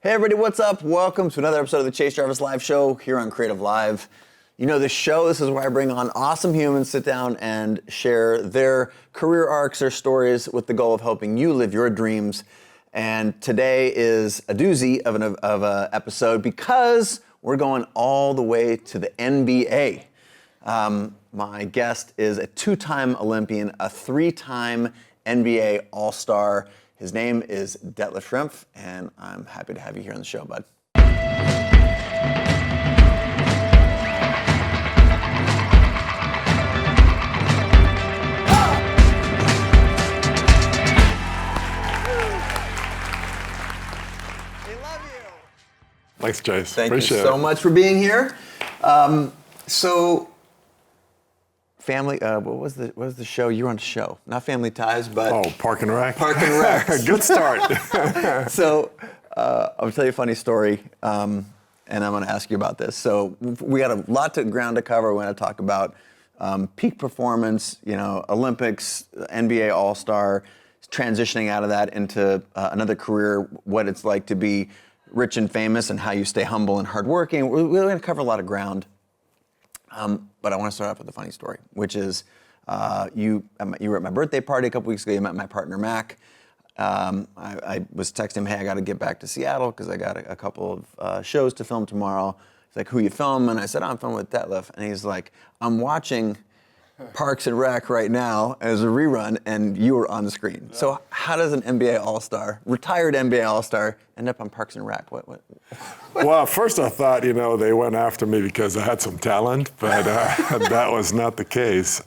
Hey everybody, what's up? Welcome to another episode of the Chase Jarvis Live Show here on Creative Live. You know this show, this is where I bring on awesome humans, sit down and share their career arcs, their stories with the goal of helping you live your dreams. And today is a doozy of an episode because we're going all the way to the NBA. My guest is a two-time Olympian, a three-time NBA All-Star. His name is Detlef Schrempf, and I'm happy to have you here on the show, bud. We love you. Thanks, Chase. Thank Appreciate you so much for being here. Family, what was the show? You were on a show, not Family Ties, but Park and Rec. Park and Rec. Good start. So I'll tell you a funny story, and I'm going to ask you about this. So we got a lot of ground to cover. We're going to talk about peak performance, Olympics, NBA All-Star, transitioning out of that into another career, what it's like to be rich and famous, and how you stay humble and hardworking. We're going to cover a lot of ground. But I want to start off with a funny story, which is you were at my birthday party a couple weeks ago. You met my partner, Mac. I was texting him, hey, I got to get back to Seattle because I got a couple of shows to film tomorrow. He's like, who you film? And I said, I'm filming with Detlef. And he's like, I'm watching Parks and Rec right now as a rerun, and you were on the screen. Yeah. So how does an NBA All-Star, retired NBA All-Star, end up on Parks and Rec? What? Well, first I thought, they went after me because I had some talent, but that was not the case.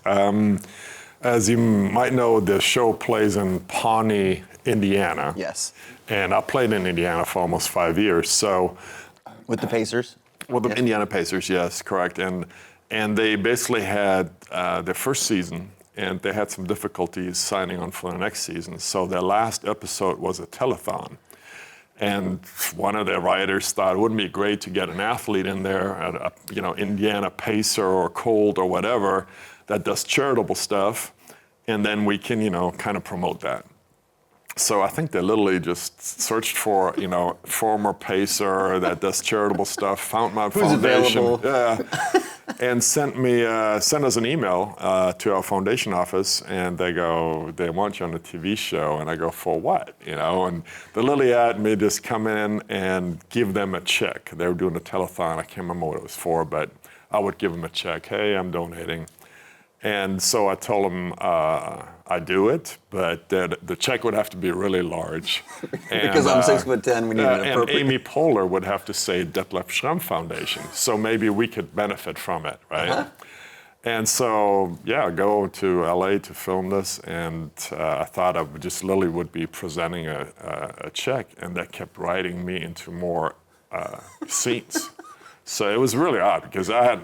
As you might know, the show plays in Pawnee, Indiana. Yes. And I played in Indiana for almost 5 years. So, with the Pacers? With the Indiana Pacers, yes, correct. And they basically had their first season, and they had some difficulties signing on for the next season. So their last episode was a telethon. And one of the writers thought it wouldn't be great to get an athlete in there, Indiana Pacer or Colt or whatever, that does charitable stuff, and then we can, kind of promote that. So I think they literally just searched for, former Pacer that does charitable stuff, found my foundation. Available. Yeah. And sent us an email to our foundation office, and they go, they want you on a TV show, and I go, for what? And they literally had me just come in and give them a check. They were doing a telethon, I can't remember what it was for, but I would give them a check. Hey, I'm donating. And so I told them I'd do it, but the check would have to be really large. Because I'm 6'10", we need an appropriate. And Amy Poehler would have to say Detlef Schrempf Foundation, so maybe we could benefit from it, right? Uh-huh. And so, go to LA to film this, and I thought I literally would be presenting a check, and they kept writing me into more scenes. So it was really odd because I had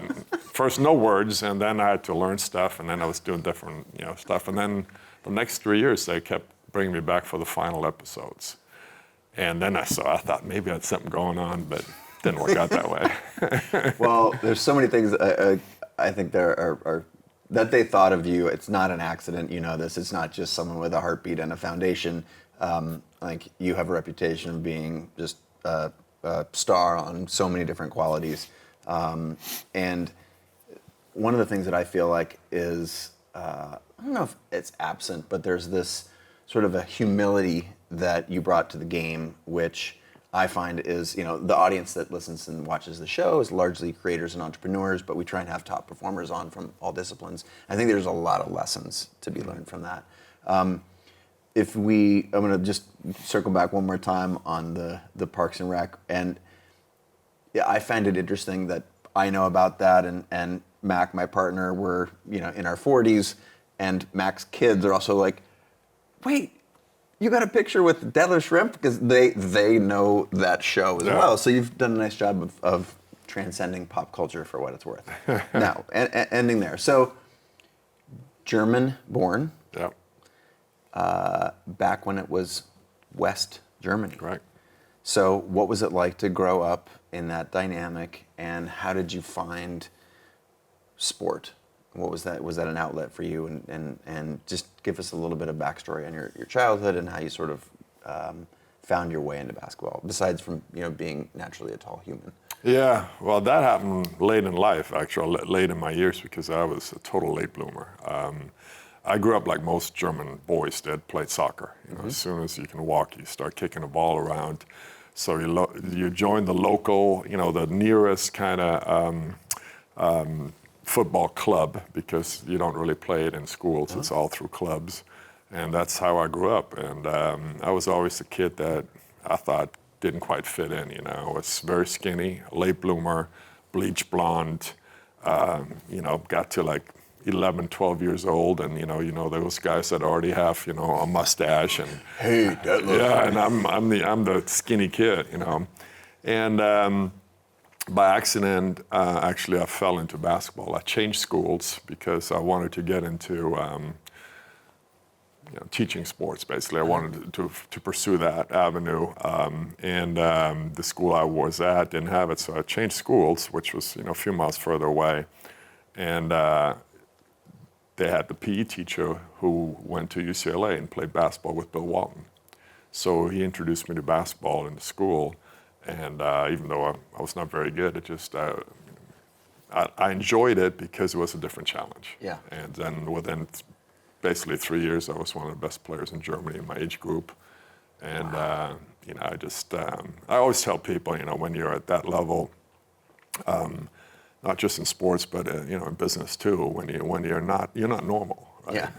first no words, and then I had to learn stuff, and then I was doing different stuff. And then the next 3 years, they kept bringing me back for the final episodes. And then I thought maybe I had something going on, but it didn't work out that way. Well, there's so many things I think there are that they thought of you. It's not an accident, this. It's not just someone with a heartbeat and a foundation. Like you have a reputation of being just a star on so many different qualities. And one of the things that I feel like is, I don't know if it's absent, but there's this sort of a humility that you brought to the game, which I find is, the audience that listens and watches the show is largely creators and entrepreneurs, but we try and have top performers on from all disciplines. I think there's a lot of lessons to be learned from that. I'm going to just circle back one more time on the Parks and Rec, and I find it interesting that I know about that, and Mac, my partner, we're in our 40s, and Mac's kids are also like, wait, you got a picture with Detlef Schrempf? Because they know that show as well. So you've done a nice job of transcending pop culture for what it's worth. Now, ending there. So, German-born. Yeah. Back when it was West Germany. Right. So what was it like to grow up in that dynamic, and how did you find sport? What was that? Was that an outlet for you? And just give us a little bit of backstory on your childhood and how you sort of found your way into basketball, besides from being naturally a tall human? Yeah, well, that happened late in life, actually, late in my years, because I was a total late bloomer. I grew up like most German boys did, played soccer. As soon as you can walk, you start kicking the ball around. So you join the local, the nearest kind of football club, because you don't really play it in schools. It's all through clubs. And that's how I grew up. And I was always a kid that I thought didn't quite fit in. I was very skinny, late bloomer, bleach blonde, got to like 11, 12 years old, and those guys that already have a mustache and hey, Detlef. Yeah, and I'm the skinny kid, and by accident, actually, I fell into basketball. I changed schools because I wanted to get into teaching sports. Basically, I wanted to pursue that avenue, and the school I was at didn't have it, so I changed schools, which was a few miles further away, and they had the PE teacher who went to UCLA and played basketball with Bill Walton. So he introduced me to basketball in the school, and even though I was not very good, it just I enjoyed it because it was a different challenge. Yeah. And then within basically 3 years, I was one of the best players in Germany in my age group. And Wow. I always tell people, when you're at that level, not just in sports, but in business too, when you're not normal. Right? Yeah.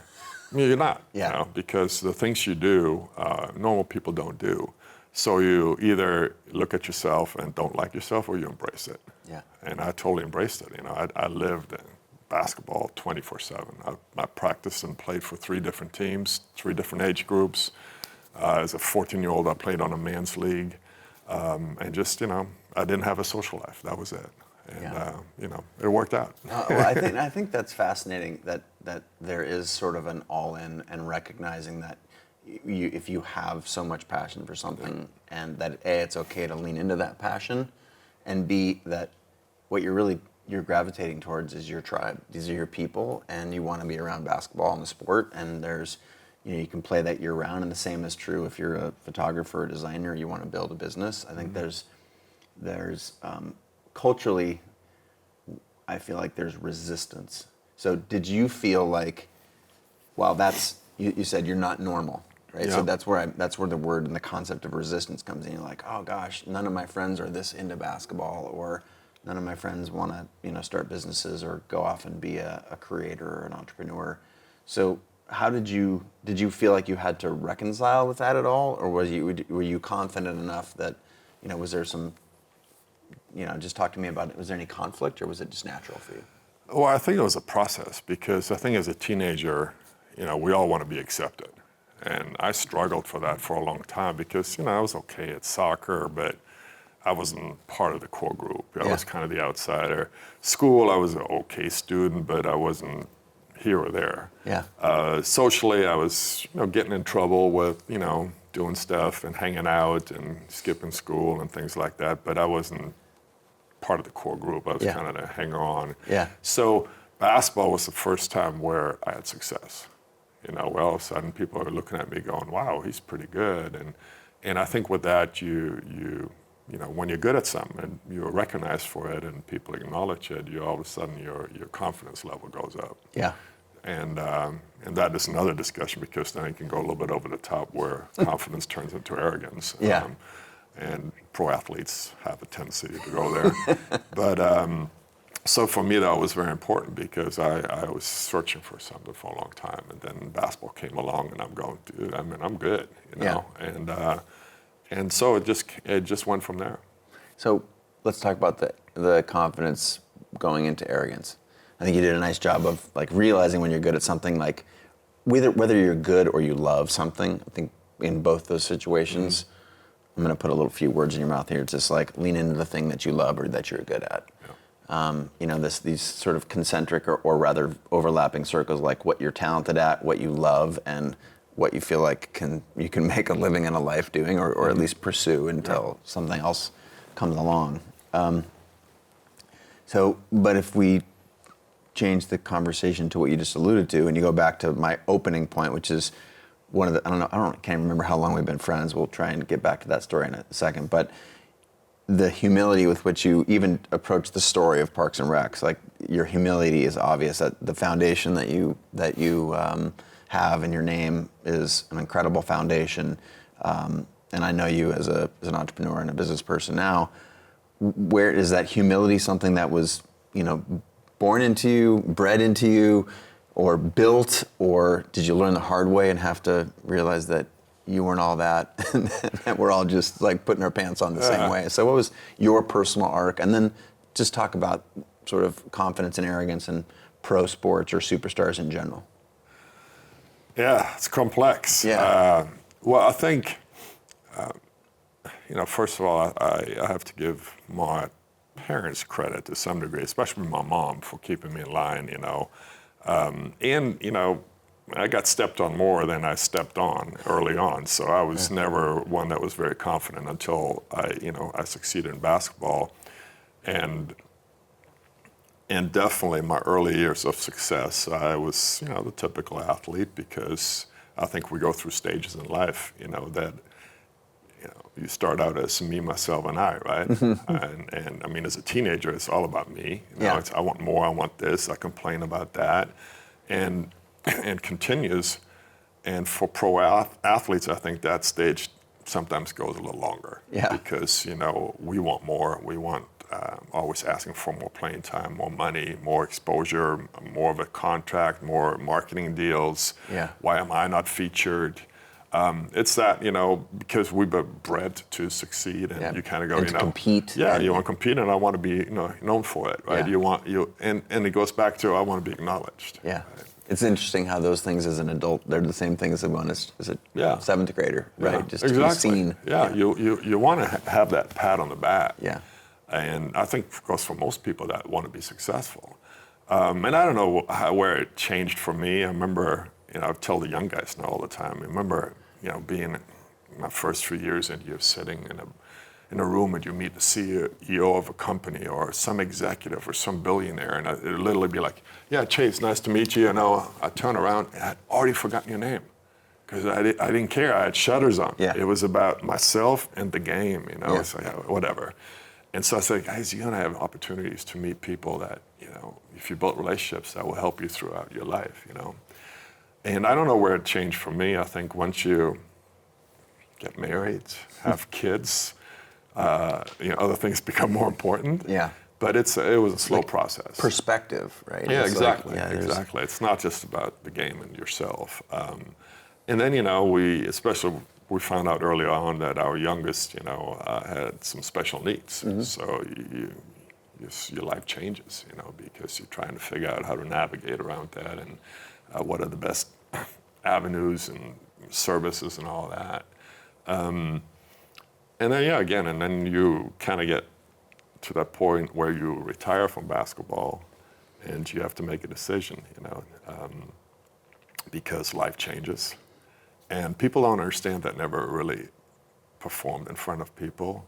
You're not. Yeah. Because the things you do, normal people don't do. So you either look at yourself and don't like yourself, or you embrace it. Yeah. And I totally embraced it. I lived basketball 24/7. I practiced and played for 3 different teams, 3 different age groups. As a 14-year-old, I played on a men's league, and just I didn't have a social life. That was it. And it worked out. Well, I think that's fascinating that there is sort of an all-in, and recognizing that if you have so much passion for something, and that A, it's okay to lean into that passion, and B, that what you're gravitating towards is your tribe. These are your people, and you want to be around basketball and the sport, and there's you can play that year round, and the same is true if you're a photographer or designer, you want to build a business. I think there's culturally, I feel like there's resistance. So did you feel like, well, you said you're not normal, right? Yeah. So that's where the word and the concept of resistance comes in. You're like, oh gosh, none of my friends are this into basketball, or none of my friends want to start businesses or go off and be a creator or an entrepreneur. So how did you feel like you had to reconcile with that at all, or were you confident enough that was there some just talk to me about it. Was there any conflict, or was it just natural for you? Well, I think it was a process, because I think as a teenager, we all want to be accepted. And I struggled for that for a long time, because, I was okay at soccer, but I wasn't part of the core group. I was kind of the outsider. School, I was an okay student, but I wasn't here or there. Yeah. Socially, I was, getting in trouble with, doing stuff and hanging out and skipping school and things like that, but I wasn't part of the core group. I was kind of a hanger-on. Yeah. So basketball was the first time where I had success. Where all of a sudden people are looking at me going, wow, he's pretty good. And I think with that, you when you're good at something and you're recognized for it and people acknowledge it, all of a sudden your confidence level goes up. Yeah. And that is another discussion, because then it can go a little bit over the top, where confidence turns into arrogance. Yeah. And pro athletes have a tendency to go there. But so for me, that was very important, because I was searching for something for a long time, and then basketball came along, and I'm going, dude, I'm good, Yeah. And so it just went from there. So let's talk about the confidence going into arrogance. I think you did a nice job of like realizing when you're good at something, like whether you're good or you love something. I think in both those situations, I'm going to put a little few words in your mouth here. It's just like lean into the thing that you love or that you're good at. Yeah. These sort of concentric or rather overlapping circles, like what you're talented at, what you love, and what you feel like you can make a living and a life doing, or at least pursue until something else comes along. But if we change the conversation to what you just alluded to, and you go back to my opening point, which is can't remember how long we've been friends. We'll try and get back to that story in a second. But the humility with which you even approach the story of Parks and Recs, like your humility is obvious. That the foundation that you have in your name is an incredible foundation. And I know you as an entrepreneur and a business person now. Where is that humility something that was, born into you, bred into you, or built, or did you learn the hard way and have to realize that you weren't all that, and that we're all just like putting our pants on the same way? So what was your personal arc? And then just talk about sort of confidence and arrogance in pro sports or superstars in general. Yeah, it's complex. Yeah. Well, I think, first of all, I have to give my parents credit to some degree, especially my mom, for keeping me in line, I got stepped on more than I stepped on early on. So I was never one that was very confident until I succeeded in basketball. And definitely my early years of success, I was, the typical athlete, because I think we go through stages in life, that you start out as me, myself, and I, right? and I mean, as a teenager, it's all about me. It's, I want more, I want this, I complain about that, and continues. And for pro athletes, I think that stage sometimes goes a little longer. Yeah. Because, we want more, we want always asking for more playing time, more money, more exposure, more of a contract, more marketing deals. Yeah. Why am I not featured? It's that, because we've been bred to succeed, and you kind of go, and to compete. Yeah, you want to compete, and I want to be, known for it, right? Yeah. And it goes back to, I want to be acknowledged. Yeah. Right? It's interesting how those things as an adult, they're the same things as one as a seventh grader, right? Yeah, just exactly. to be seen. Yeah, you want to have that pat on the back. Yeah. And I think, of course, for most people that want to be successful. And I don't know where it changed for me. I remember, I tell the young guys now all the time. I remember, being in my first 3 years, and you're sitting in a room and you meet the CEO of a company or some executive or some billionaire, and it'd literally be like, "Yeah, Chase, nice to meet you." I turn around and I'd already forgotten your name, because I didn't care. I had shutters on. Yeah. It was about myself and the game, Yeah. So whatever. And so I said, guys, you're gonna have opportunities to meet people that, if you build relationships, that will help you throughout your life, And I don't know where it changed for me. I think once you get married, have kids, other things become more important. Yeah. But it was a slow process. Perspective, right? Yeah, It's exactly. Like, Exactly. It's not just about the game and yourself. And then, we found out early on that our youngest, had some special needs. Mm-hmm. So your life changes, because you're trying to figure out how to navigate around that, and what are the best avenues and services and all that. And then, and then you kind of get to that point where you retire from basketball, and you have to make a decision, because life changes. And people don't understand that never really performed in front of people.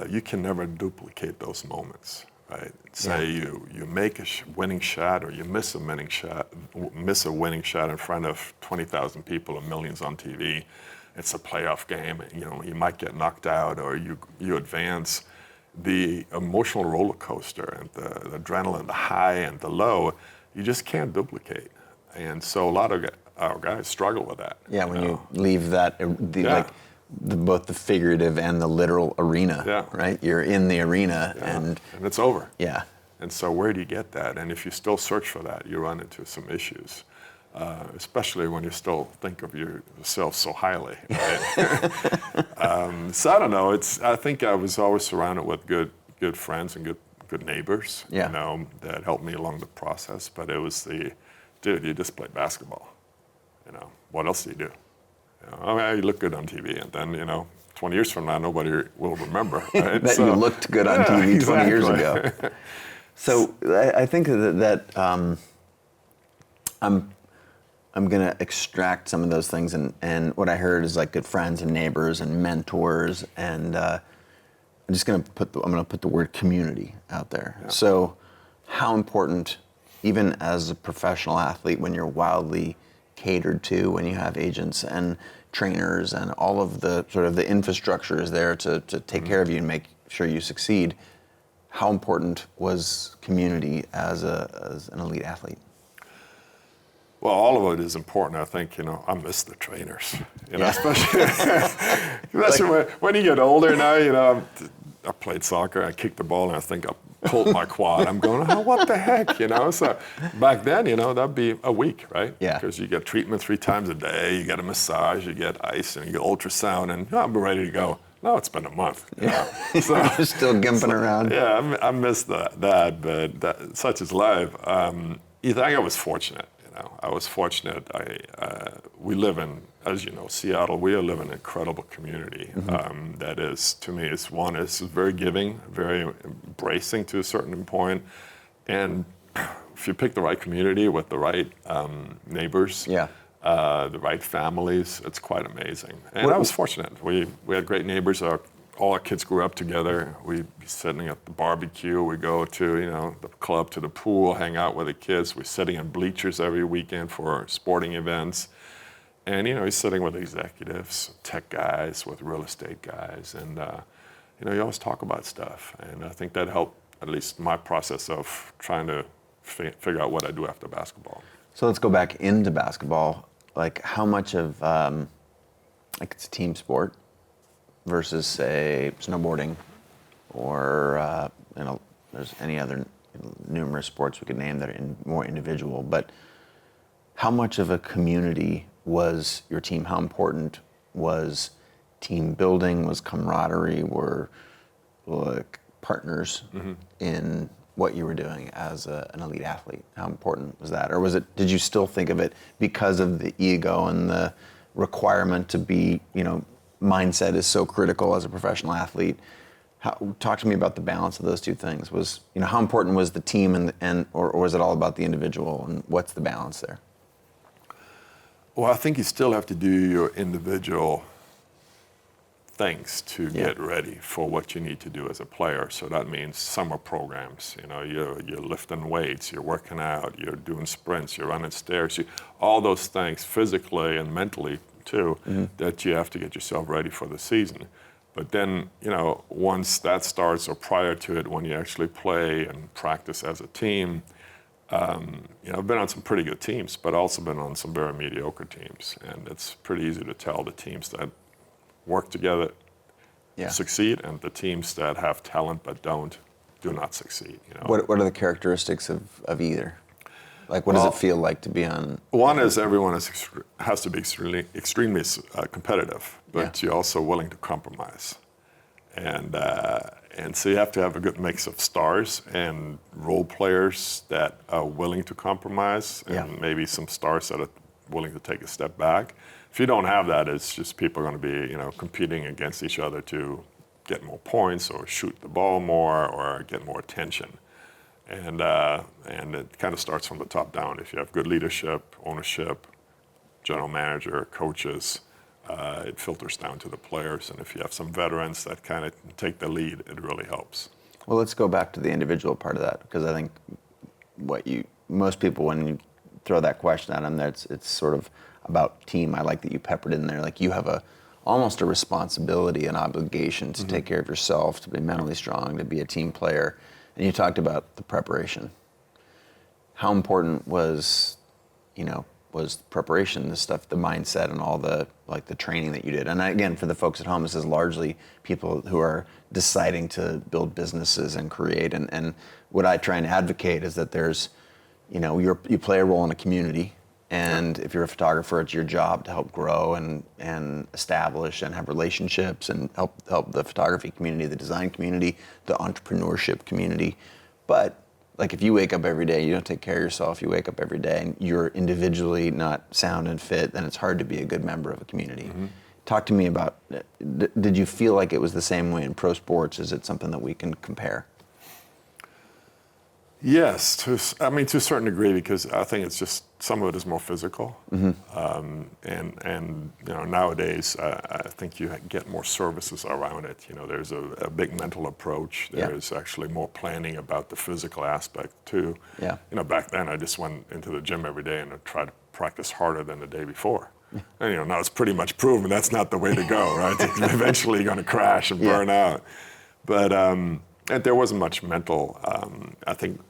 You can never duplicate those moments, right? Say you make a winning shot, or you miss a winning shot in front of 20,000 people or millions on TV. It's a playoff game. You might get knocked out, or you advance. The emotional roller coaster and the adrenaline, the high and the low, you just can't duplicate. And so a lot of our guys struggle with that. Yeah, when you leave that, both the figurative and the literal arena, right? You're in the arena, and it's over. Yeah. And so where do you get that? And if you still search for that, you run into some issues, especially when you still think of yourself so highly, right? So I don't know. I think I was always surrounded with good friends and good neighbors, that helped me along the process. But it was dude, you just play basketball. What else do you do? You look good on TV, and then 20 years from now, nobody will remember. Right? That you looked good on TV exactly. 20 years ago. So I think that I'm going to extract some of those things, and what I heard is like good friends and neighbors and mentors, and I'm going to put the word community out there. Yeah. So how important, even as a professional athlete, when you're wildly catered to when you have agents and trainers and all of the sort of the infrastructure is there to take care of you and make sure you succeed. How important was community as an elite athlete? Well, all of it is important. I think, I miss the trainers, especially, when you get older now, I played soccer, I kicked the ball, and I think I pulled my quad. I'm going, what the heck, So back then, that'd be a week, right? Yeah. Because you get treatment 3 times a day, you get a massage, you get ice, and you get ultrasound, and I'm ready to go. No, it's been a month. So you're still gimping around. Yeah, I miss that, but such is life. I think I was fortunate. I was fortunate. We live in, as you know, Seattle. We live in an incredible community. That is, to me, is very giving, very embracing to a certain point. And if you pick the right community with the right neighbors, the right families, it's quite amazing. And I was fortunate. We had great neighbors. All our kids grew up together. We'd be sitting at the barbecue. We go to, the club, to the pool, hang out with the kids. We're sitting in bleachers every weekend for sporting events. And, he's sitting with executives, tech guys, with real estate guys. And, you always talk about stuff. And I think that helped, at least my process of trying to figure out what I do after basketball. So let's go back into basketball. Like, how much of, it's a team sport versus, say, snowboarding, or there's any other numerous sports we could name that are more individual. But how much of a community was your team? How important was team building? Was camaraderie? Were partners in what you were doing as an elite athlete? How important was that, or did you still think of it because of the ego and the requirement to be, mindset is so critical as a professional athlete? Talk to me about the balance of those two things. How important was the team or was it all about the individual, and what's the balance there? Well, I think you still have to do your individual things to get ready for what you need to do as a player. So that means summer programs. You're lifting weights, you're working out, you're doing sprints, you're running stairs, all those things physically and mentally too, that you have to get yourself ready for the season. But then, once that starts, or prior to it, when you actually play and practice as a team, I've been on some pretty good teams, but also been on some very mediocre teams. And it's pretty easy to tell the teams that work together succeed, and the teams that have talent but do not succeed. What are the characteristics of either? Like, what does it feel like to be on? One is everyone has to be extremely competitive, but you're also willing to compromise. And so you have to have a good mix of stars and role players that are willing to compromise, and maybe some stars that are willing to take a step back. If you don't have that, it's just people are going to be, competing against each other to get more points or shoot the ball more or get more attention. And it kind of starts from the top down. If you have good leadership, ownership, general manager, coaches, it filters down to the players. And if you have some veterans that kind of take the lead, it really helps. Well, let's go back to the individual part of that, because I think most people, when you throw that question at them, it's sort of about team. I like that you peppered in there. Like, you have almost a responsibility, an obligation to take care of yourself, to be mentally strong, to be a team player. And you talked about the preparation. How important was preparation, the stuff, the mindset, and all the training that you did? And again, for the folks at home, this is largely people who are deciding to build businesses and create. And what I try and advocate is that there's, you play a role in a community. And if you're a photographer, it's your job to help grow and establish and have relationships and help the photography community, the design community, the entrepreneurship community. But if you wake up every day, you don't take care of yourself, you wake up every day and you're individually not sound and fit, then it's hard to be a good member of a community. Talk to me about, did you feel like it was the same way in pro sports? Is it something that we can compare? Yes, to a certain degree, because I think it's just some of it is more physical, and nowadays I think you get more services around it. There's a big mental approach. There's actually more planning about the physical aspect too. Yeah. Back then I just went into the gym every day and I tried to practice harder than the day before. And now it's pretty much proven that's not the way to go, right? Eventually you're going to crash and burn out. But and there wasn't much mental. I think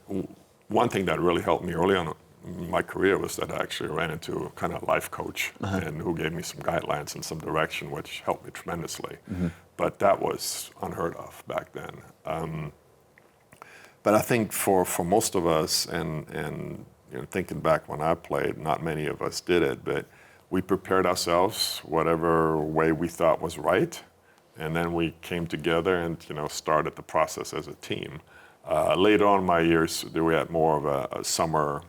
one thing that really helped me early on in my career was that I actually ran into a kind of life coach and who gave me some guidelines and some direction, which helped me tremendously. But that was unheard of back then. But I think for most of us, and thinking back when I played, not many of us did it, but we prepared ourselves whatever way we thought was right. And then we came together and started the process as a team. Later on in my years, we had more of a summer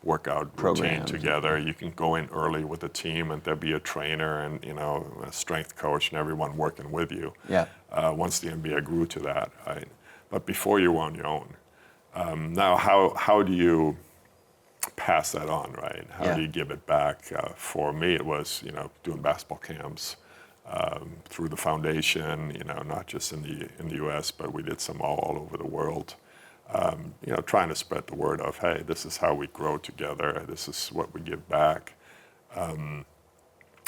workout routine together. You can go in early with a team, and there'll be a trainer and a strength coach and everyone working with you. Yeah. Once the NBA grew to that, right? But before you were on your own. Now, how do you pass that on, right? How do you give it back? For me, it was doing basketball camps. Through the foundation, not just in the U.S., but we did some all over the world. Trying to spread the word of, hey, this is how we grow together. This is what we give back.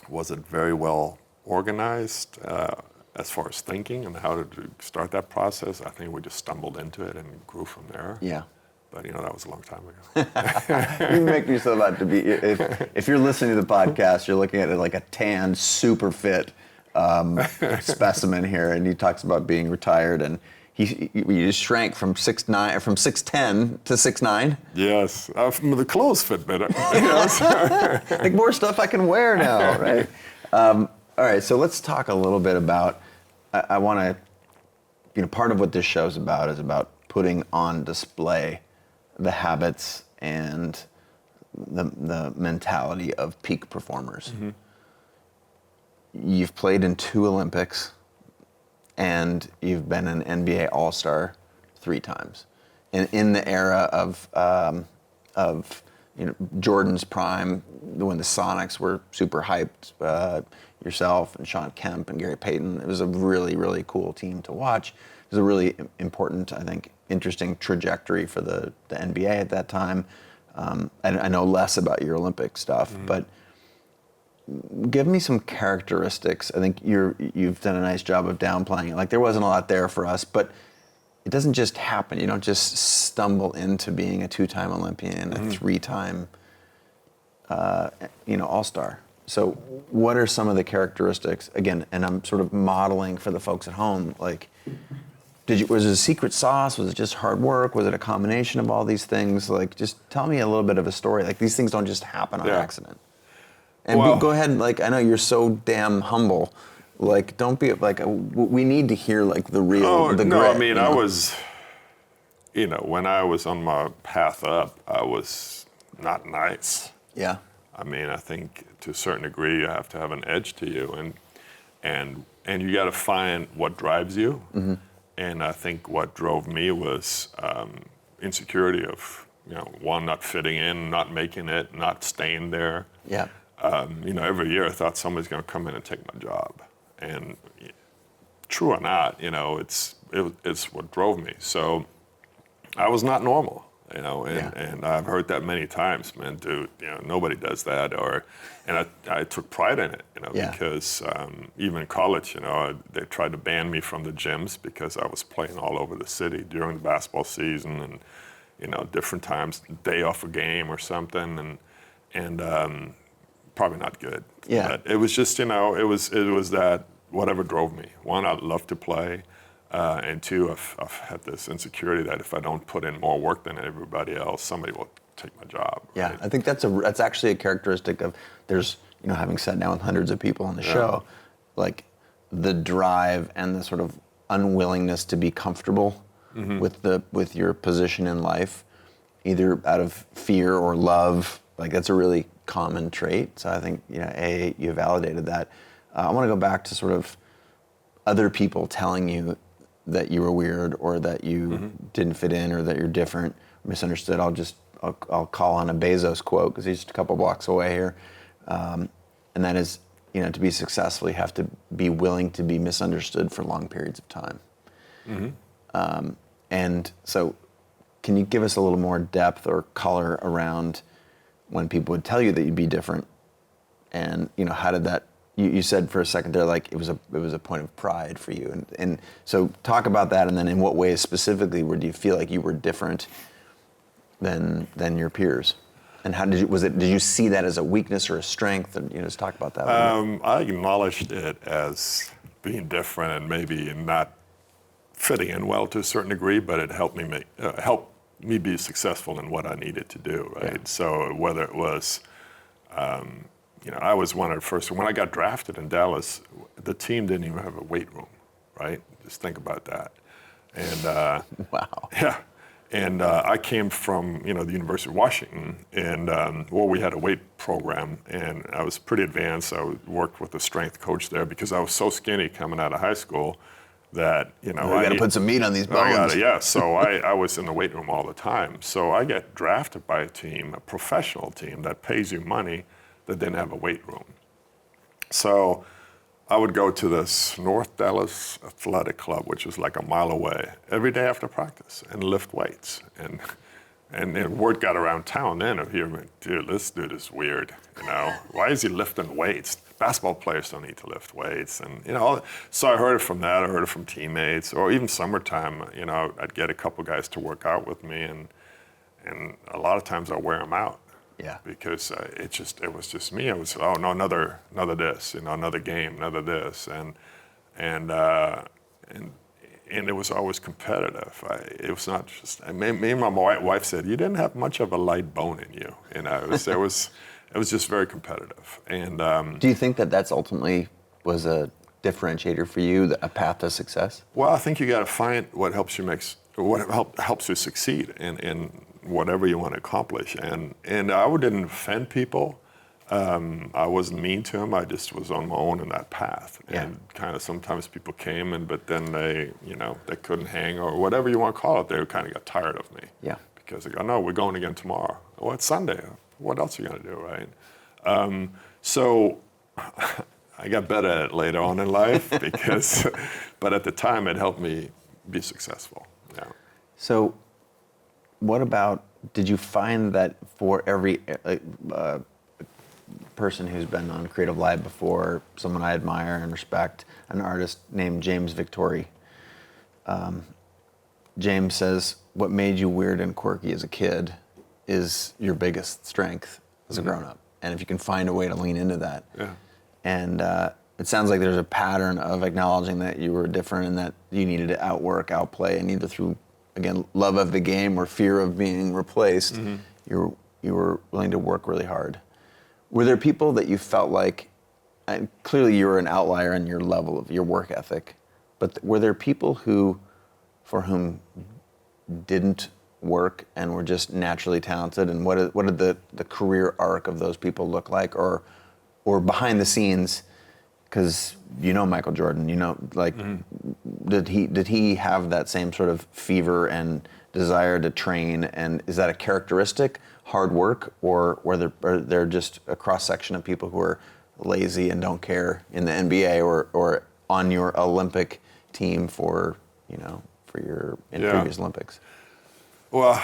Was it very well organized as far as thinking and how to start that process? I think we just stumbled into it and grew from there. Yeah. But that was a long time ago. You make yourself out to be. If you're listening to the podcast, you're looking at it like a tan, super fit specimen here, and he talks about being retired, and he just shrank from 6'10" to 6'9". Yes, the clothes fit better. Like more stuff I can wear now, right? All right, so let's talk a little bit about. I want to, part of what this show's about is about putting on display the habits and the mentality of peak performers. You've played in 2 Olympics, and you've been an NBA All-Star 3 times. And in the era of Jordan's prime, when the Sonics were super hyped, yourself and Sean Kemp and Gary Payton, it was a really, really cool team to watch. It was a really important, I think, interesting trajectory for the NBA at that time. I know less about your Olympic stuff, but give me some characteristics. I think you've done a nice job of downplaying it. Like, there wasn't a lot there for us, but it doesn't just happen. You don't just stumble into being a 2-time Olympian, a 3-time, All-Star. So what are some of the characteristics, again, and I'm sort of modeling for the folks at home, like, was it a secret sauce? Was it just hard work? Was it a combination of all these things? Like, just tell me a little bit of a story. Like, these things don't just happen on accident. And go ahead, like, I know you're so damn humble. Like, don't be, like, we need to hear, like, the real, the grit. I mean, I was, when I was on my path up, I was not nice. Yeah. I mean, I think to a certain degree, you have to have an edge to you, and you got to find what drives you. And I think what drove me was insecurity of, one, not fitting in, not making it, not staying there. Yeah. Every year I thought somebody's going to come in and take my job. And true or not, it's what drove me. So I was not normal, and I've heard that many times, man, dude, nobody does that. And I took pride in it, because even in college, they tried to ban me from the gyms because I was playing all over the city during the basketball season and, different times, day off a game or something, and probably not good. Yeah. But it was just, it was that whatever drove me. One, I love to play. And 2, I've had this insecurity that if I don't put in more work than everybody else, somebody will take my job. Yeah, right? I think that's actually a characteristic of, there's, having sat down with hundreds of people on the show, like, the drive and the sort of unwillingness to be comfortable with your position in life, either out of fear or love. Like, that's a really common trait. So I think, you validated that. I want to go back to sort of other people telling you that you were weird or that you didn't fit in or that you're different, misunderstood, I'll call on a Bezos quote because he's just a couple blocks away here, and that is, to be successful, you have to be willing to be misunderstood for long periods of time. And so, can you give us a little more depth or color around when people would tell you that you'd be different, and how did that? You said for a second there, like it was a point of pride for you, and so talk about that, and then in what ways specifically do you feel like you were different than your peers, and how did you see that as a weakness or a strength, and just talk about that. I acknowledged it as being different and maybe not fitting in well to a certain degree, but it helped me be successful in what I needed to do, right? Yeah. So whether it was, I was one of the first. When I got drafted in Dallas, the team didn't even have a weight room, right? Just think about that. And Wow. yeah, and I came from the University of Washington, and we had a weight program, and I was pretty advanced. I worked with a strength coach there because I was so skinny coming out of high school that I got to put some meat on these bones. So I was in the weight room all the time. So I get drafted by a professional team that pays you money that didn't have a weight room. So I would go to this North Dallas Athletic Club, which was like a mile away, every day after practice and lift weights. And the word got around town then of hearing, dude, this dude is weird. Why is he lifting weights? Basketball players don't need to lift weights. And, so I heard it from that. I heard it from teammates, or even summertime, I'd get a couple guys to work out with me, and a lot of times I'd wear them out. Yeah. Because it was just me. I was, oh no, another this, another game, another this, and it was always competitive. It was not just. Me and my wife said, you didn't have much of a light bone in you. It was just very competitive. And do you think that that's ultimately was a differentiator for you, a path to success? Well, I think you got to find what helps you succeed in whatever you want to accomplish. And I didn't offend people. I wasn't mean to them. I just was on my own in that path. Yeah. And kind of sometimes people came but then they couldn't hang or whatever you want to call it. They kind of got tired of me. Yeah. Because they go, no, we're going again tomorrow. Well, it's Sunday. What else are you going to do, right? So I got better at it later on in life but at the time it helped me be successful. Yeah. So what about, did you find that for every person who's been on Creative Live before, someone I admire and respect, an artist named James Victori, James says, what made you weird and quirky as a kid is your biggest strength as a grown-up. And if you can find a way to lean into that. Yeah. And it sounds like there's a pattern of acknowledging that you were different and that you needed to outwork, outplay, and either through, again, love of the game or fear of being replaced, you were willing to work really hard. Were there people that you felt like, and clearly you were an outlier in your level of your work ethic, but were there people for whom didn't work and were just naturally talented? And what did the career arc of those people look like, or behind the scenes? Because Michael Jordan, did he have that same sort of fever and desire to train? And is that a characteristic, hard work, or are there just a cross section of people who are lazy and don't care in the NBA or on your Olympic team for your previous Olympics? Well,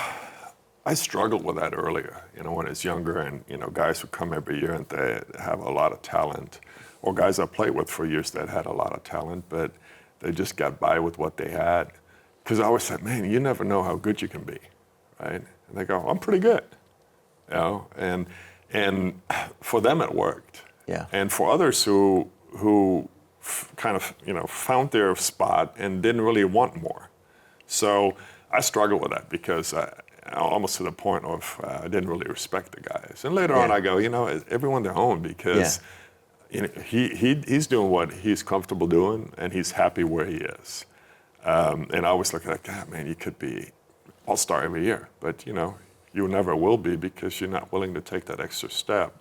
I struggled with that earlier, when I was younger, and guys who come every year and they have a lot of talent, or guys I played with for years that had a lot of talent, but they just got by with what they had. Because I always said, man, you never know how good you can be, right? And they go, I'm pretty good, and for them it worked. Yeah. And for others who kind of found their spot and didn't really want more. So I struggled with that because almost to the point of I didn't really respect the guys. And later on I go, everyone their own, because he's doing what he's comfortable doing and he's happy where he is. And I always look at God, man, you could be all-star every year, but you never will be because you're not willing to take that extra step.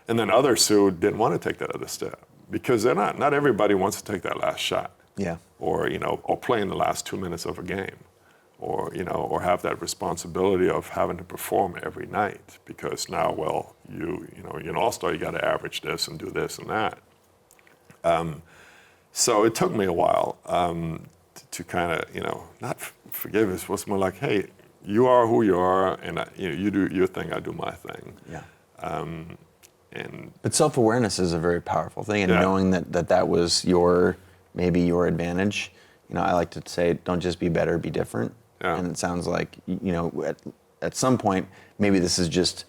And then others who didn't want to take that other step because they're not everybody wants to take that last shot. Yeah. or or play in the last 2 minutes of a game, or or have that responsibility of having to perform every night because now, well, you're an all-star, you got to average this and do this and that. So it took me a while to kind of not forgive us. It was more like, hey, you are who you are, and you do your thing, I do my thing. Yeah. And But self-awareness is a very powerful thing, and Yeah. knowing that was maybe your advantage. I like to say, don't just be better, be different. Yeah. And it sounds like at some point maybe this is just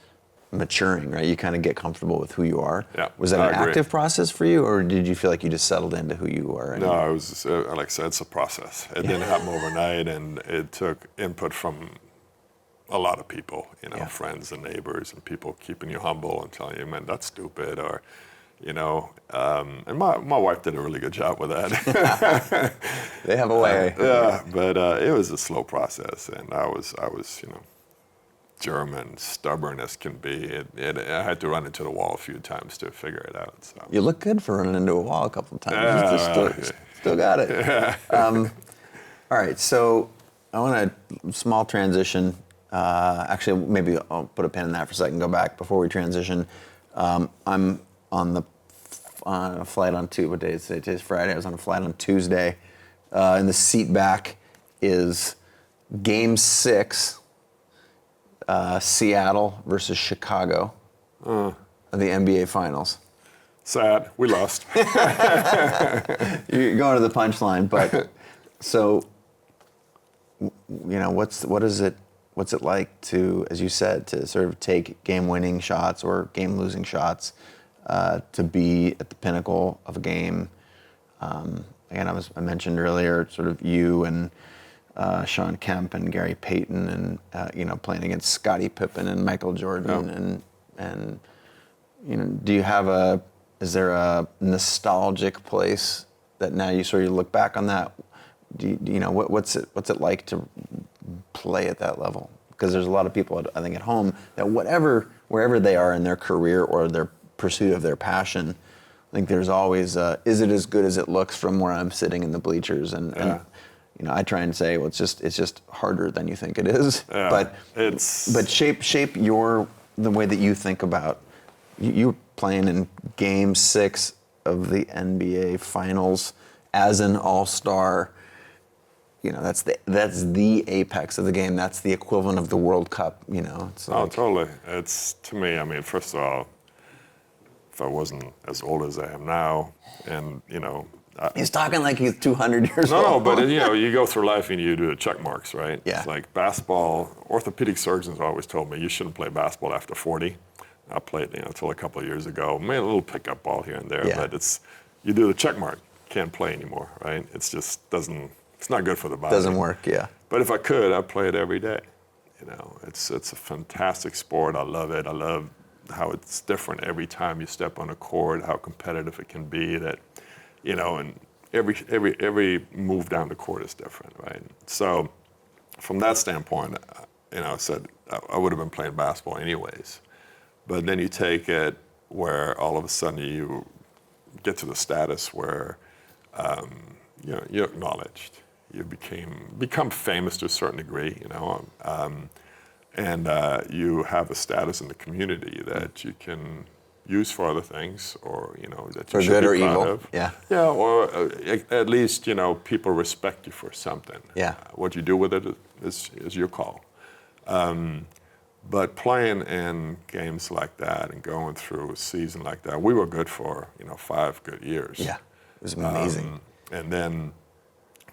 maturing, right? You kind of get comfortable with who you are. Yeah, Was that I an agree. active process for you, or did you feel like you just settled into who you are? no, it was like I said, it's a process. It didn't happen overnight, and it took input from a lot of people, Yeah. friends and neighbors, and people keeping you humble and telling you, man, that's stupid, or and my wife did a really good job with that. They have a way. Yeah, but it was a slow process, and I was German, stubborn as can be. I had to run into the wall a few times to figure it out. So. You look good for running into a wall a couple of times. Yeah. You still got it. All right, so I want a small transition. Actually, maybe I'll put a pin in that for a second. Go back before we transition. I'm on a flight on Tuesday. What day is it? Today's Friday. I was on a flight on Tuesday. In the seat back is Game 6, Seattle versus Chicago of the NBA Finals. Sad, we lost. You're going to the punchline, but so what's it like to, as you said, to sort of take game-winning shots or game-losing shots, to be at the pinnacle of a game? Again, I mentioned earlier, sort of you and Sean Kemp and Gary Payton, and playing against Scottie Pippen and Michael Jordan, and is there a nostalgic place that now you sort of look back on that? What's it like to play at that level? Because there's a lot of people, I think, at home that wherever they are in their career or their pursuit of their passion, I think there's always is it as good as it looks from where I'm sitting in the bleachers? And I try and say, well, it's just harder than you think it is. Yeah, but shape the way that you think about you playing in Game 6 of the NBA Finals as an all-star. That's the apex of the game. That's the equivalent of the World Cup. It's like, Totally. It's, to me, I mean, first of all, if I wasn't as old as I am now, and he's talking like he's 200 years no, old. but you go through life and you do the check marks, right? Yeah. It's like basketball. Orthopedic surgeons always told me you shouldn't play basketball after 40. I played, until a couple of years ago. Made a little pickup ball here and there, Yeah. but you do the check mark, can't play anymore, right? It's just doesn't. It's not good for the body. Doesn't work. Yeah. But if I could, I'd play it every day. It's a fantastic sport. I love it. I love how it's different every time you step on a court, how competitive it can be. That, and every move down the court is different, right? So, from that standpoint, I said I would have been playing basketball anyways. But then you take it where all of a sudden you get to the status where you're acknowledged. You become famous to a certain degree, and you have a status in the community that you can use for other things, or that you For should good be or proud evil. of. Yeah. Yeah, or at least people respect you for something. Yeah. What you do with it is your call. But playing in games like that and going through a season like that, we were good for 5 good years. Yeah. It was amazing. And then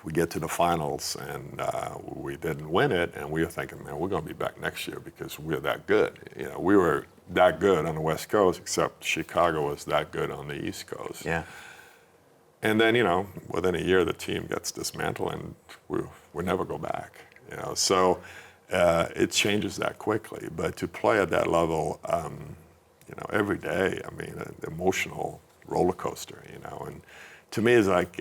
we get to the finals and we didn't win it, and we were thinking, man, we're going to be back next year because we're that good. We were that good on the West Coast, except Chicago was that good on the East Coast. Yeah. And then, within a year, the team gets dismantled, and we never go back. So it changes that quickly. But to play at that level, every day, I mean, an emotional roller coaster. And to me, it's like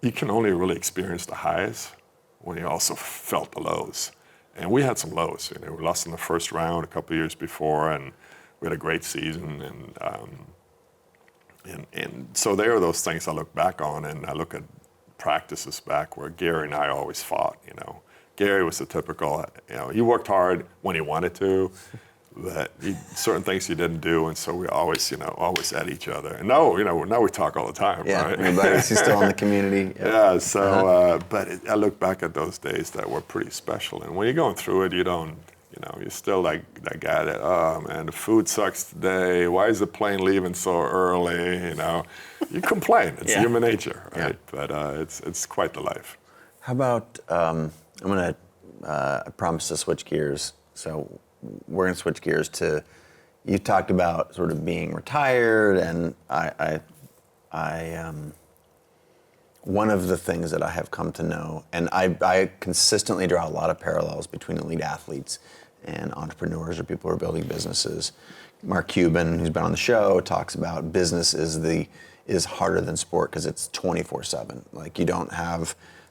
you can only really experience the highs when you also felt the lows. And we had some lows. We lost in the first round a couple of years before, and we had a great season. And And so there are those things I look back on, and I look at practices back where Gary and I always fought. Gary was the typical, he worked hard when he wanted to, but certain things he didn't do, and so we always at each other. And now we talk all the time, right? Everybody's still in the community. Yeah. So, but I look back at those days that were pretty special. And when you're going through it, you're still like that guy that, oh man, the food sucks today. Why is the plane leaving so early? You complain. It's human nature, right? Yeah. But it's quite the life. How about I promise to switch gears. So we're going to switch gears to, you talked about sort of being retired, and I one of the things that I have come to know, and I consistently draw a lot of parallels between elite athletes and entrepreneurs or people who are building businesses. Mark Cuban, who's been on the show, talks about business is harder than sport because it's 24/7. Like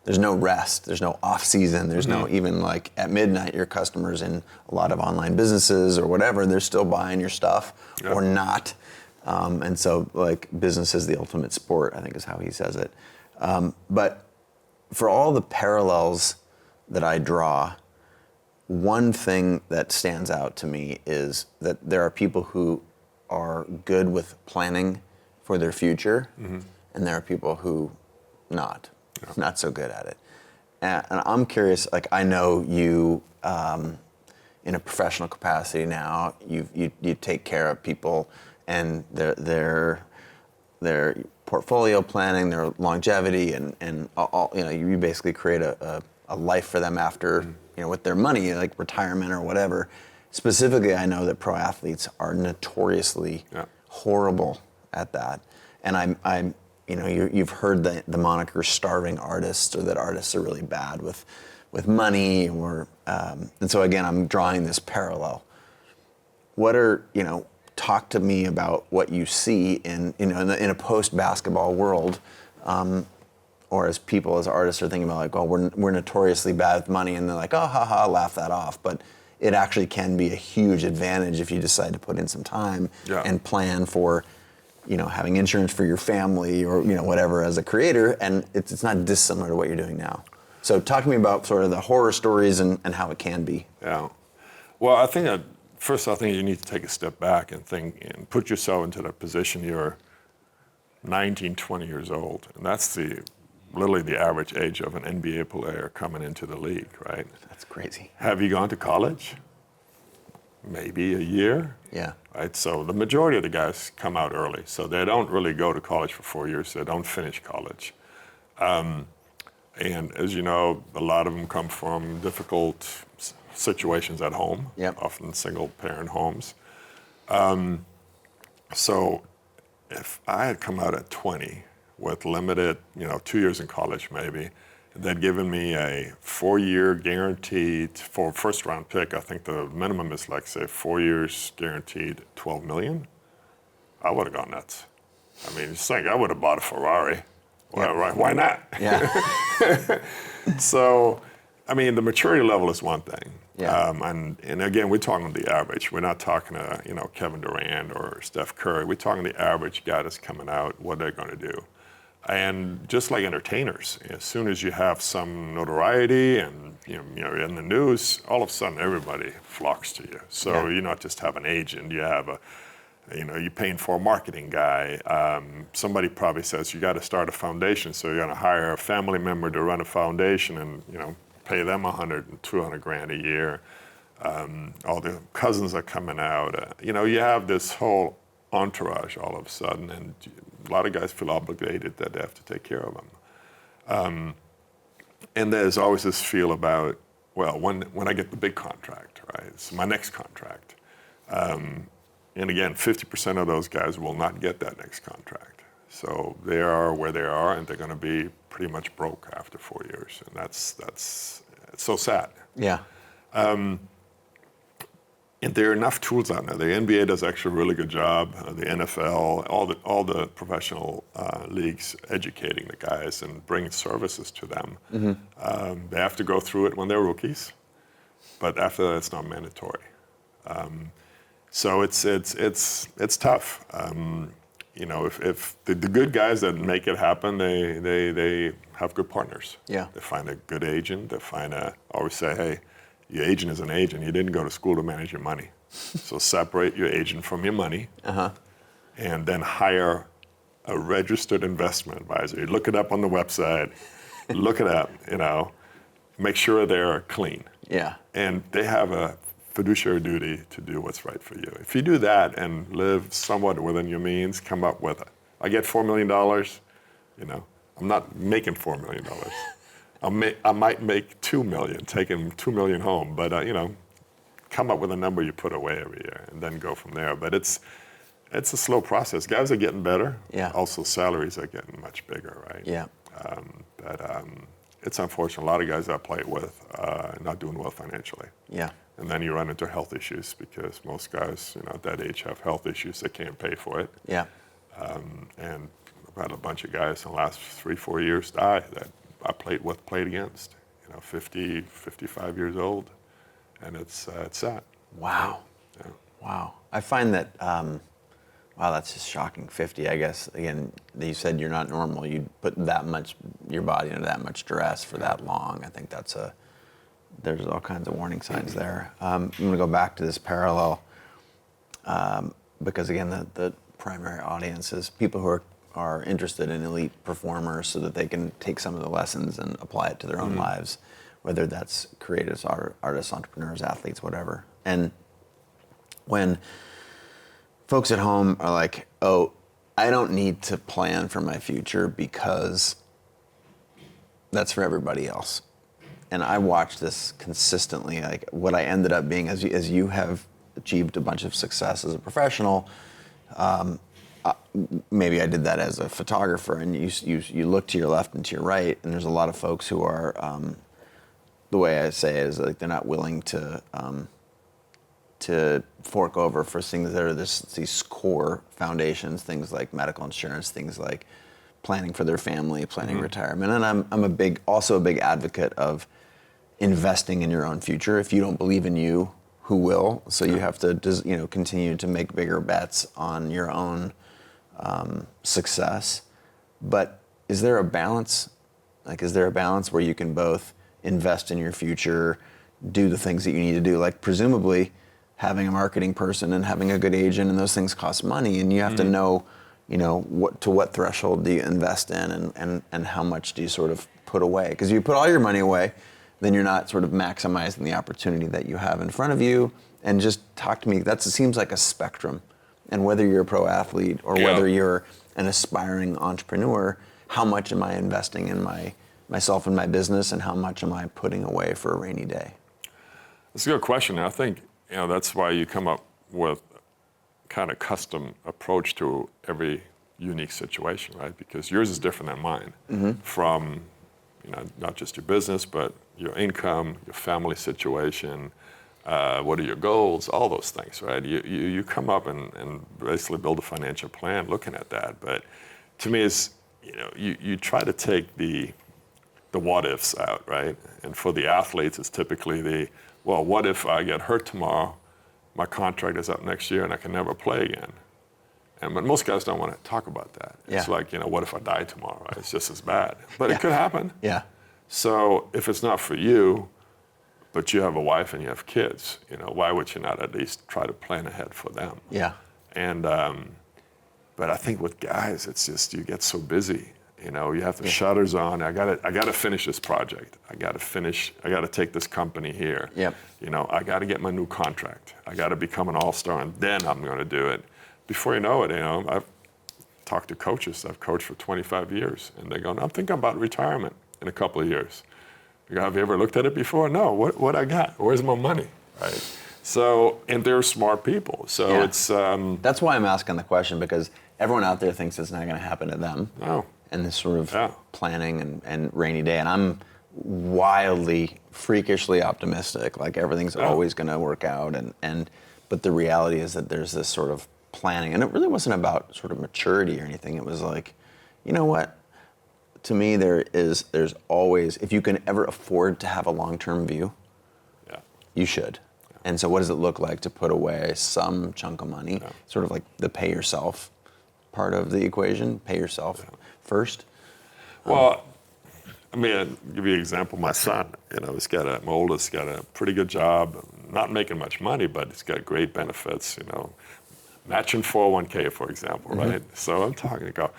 there's no rest, there's no off season, there's no even like at midnight your customers in a lot of online businesses or whatever, they're still buying your stuff or not. And so like business is the ultimate sport, I think is how he says it. But for all the parallels that I draw, one thing that stands out to me is that there are people who are good with planning for their future, and there are people who not so good at it. And I'm curious, like I know you in a professional capacity now, you take care of people and their portfolio planning, their longevity, and all, you basically create a life for them after, with their money, like retirement or whatever. Specifically, I know that pro athletes are notoriously horrible at that. And I'm you've heard the moniker starving artists, or that artists are really bad with money, or and so again, I'm drawing this parallel. Talk to me about what you see in a post-basketball world, or as artists are thinking about like, well, we're notoriously bad with money, and they're like, oh, haha, laugh that off. But it actually can be a huge advantage if you decide to put in some time and plan for, having insurance for your family or whatever as a creator, and it's not dissimilar to what you're doing now. So talk to me about sort of the horror stories and how it can be. Yeah. Well, I think you need to take a step back and think and put yourself into that position. You're 19, 20 years old, and that's literally the average age of an NBA player coming into the league, right? That's crazy. Have you gone to college? Maybe a year. Yeah. Right. So the majority of the guys come out early, so they don't really go to college for 4 years. They don't finish college, and as you know, a lot of them come from difficult situations at home, often single-parent homes. So if I had come out at 20 with limited, 2 years in college maybe, they'd given me a 4-year guaranteed for a first-round pick. I think the minimum is like, say, 4 years guaranteed, $12 million. I would have gone nuts. I mean, just think, I would have bought a Ferrari. Well, right? Why not? Yeah. So, I mean, the maturity level is one thing. Yeah. And again, we're talking the average. We're not talking Kevin Durant or Steph Curry. We're talking the average guy that's coming out, what they're going to do. And just like entertainers, as soon as you have some notoriety and you're in the news, all of a sudden everybody flocks to you. So you not just have an agent, you have you're paying for a marketing guy. Somebody probably says you got to start a foundation, so you're going to hire a family member to run a foundation and pay them $100 and $200 grand a year. All the cousins are coming out. You have this whole entourage all of a sudden, and a lot of guys feel obligated that they have to take care of them. And there's always this feel about, well, when I get the big contract, right? It's my next contract. And again, 50% of those guys will not get that next contract. So they are where they are, and they're going to be pretty much broke after 4 years, and that's so sad. Yeah. And there are enough tools out there. The NBA does actually a really good job. The NFL, all the professional leagues educating the guys and bringing services to them. Mm-hmm. They have to go through it when they're rookies, but after that, it's not mandatory. So it's tough. if the good guys that make it happen, they have good partners. Yeah. They find a good agent. I always say, hey, your agent is an agent. He didn't go to school to manage your money. So separate your agent from your money, and then hire a registered investment advisor. You look it up on the website, look it up, make sure they're clean. Yeah. And they have a fiduciary duty to do what's right for you. If you do that and live somewhat within your means, come up with it. I get $4 million, I'm not making $4 million. I might make $2 million, taking $2 million home, but come up with a number you put away every year and then go from there. But it's a slow process. Guys are getting better. Yeah. Also, salaries are getting much bigger, right? Yeah. But it's unfortunate. A lot of guys I play with are not doing well financially. Yeah. And then you run into health issues because most guys, at that age have health issues. They can't pay for it. Yeah. And I've had a bunch of guys in the last 3-4 years die that I played against. 50, 55 years old, and it's sad. Wow. Yeah. Wow. I find that, wow, that's just shocking. 50, I guess, again, you said you're not normal. You put your body under that much duress for that long. I think there's all kinds of warning signs there. I'm going to go back to this parallel because, again, the primary audience is people who are interested in elite performers so that they can take some of the lessons and apply it to their own lives, whether that's creatives, artists, entrepreneurs, athletes, whatever. And when folks at home are like, oh, I don't need to plan for my future because that's for everybody else. And I watch this consistently, like what I ended up being, as you have achieved a bunch of success as a professional, maybe I did that as a photographer, and you look to your left and to your right, and there's a lot of folks who are, the way I say it is like they're not willing to fork over for things that are these core foundations, things like medical insurance, things like planning for their family, planning retirement. And I'm also a big advocate of investing in your own future. If you don't believe in you, who will? So you have to continue to make bigger bets on your own success. But is there a balance? Like, is there a balance where you can both invest in your future, do the things that you need to do? Like, presumably having a marketing person and having a good agent and those things cost money, and you have to know, what threshold do you invest in and how much do you sort of put away? Because you put all your money away, then you're not sort of maximizing the opportunity that you have in front of you. And just talk to me, it seems like a spectrum. And whether you're a pro athlete or whether you're an aspiring entrepreneur, how much am I investing in myself and my business, and how much am I putting away for a rainy day? That's a good question. I think that's why you come up with kind of custom approach to every unique situation, right? Because yours is different than mine. From not just your business, but your income, your family situation. What are your goals? All those things, right? You come up and basically build a financial plan looking at that. But to me, it's you try to take the what ifs out, right? And for the athletes, it's typically what if I get hurt tomorrow, my contract is up next year, and I can never play again? But most guys don't want to talk about that. Yeah. It's like, what if I die tomorrow? Right? It's just as bad. But it could happen. Yeah. So if it's not for you, but you have a wife and you have kids, why would you not at least try to plan ahead for them? Yeah. And but I think with guys, it's just you get so busy. You have the shutters on. I gotta finish this project. I gotta take this company here. Yep. I gotta get my new contract. I gotta become an all-star, and then I'm gonna do it. Before you know it, I've talked to coaches. I've coached for 25 years, and they go, I'm thinking about retirement in a couple of years. You go, have you ever looked at it before? No. What I got? Where's my money? Right. So, and they're smart people. So it's. That's why I'm asking the question, because everyone out there thinks it's not going to happen to them. No. And this sort of planning and rainy day. And I'm wildly, freakishly optimistic. Like everything's always going to work out. But the reality is that there's this sort of planning. And it really wasn't about sort of maturity or anything. It was like, you know what? To me, there's always, if you can ever afford to have a long-term view, you should. Yeah. And so what does it look like to put away some chunk of money, sort of like the pay yourself part of the equation? Pay yourself first? Well, I mean, I'll give you an example. My son, my oldest got a pretty good job, not making much money, but he's got great benefits, matching 401k, for example, right? So I'm talking to go,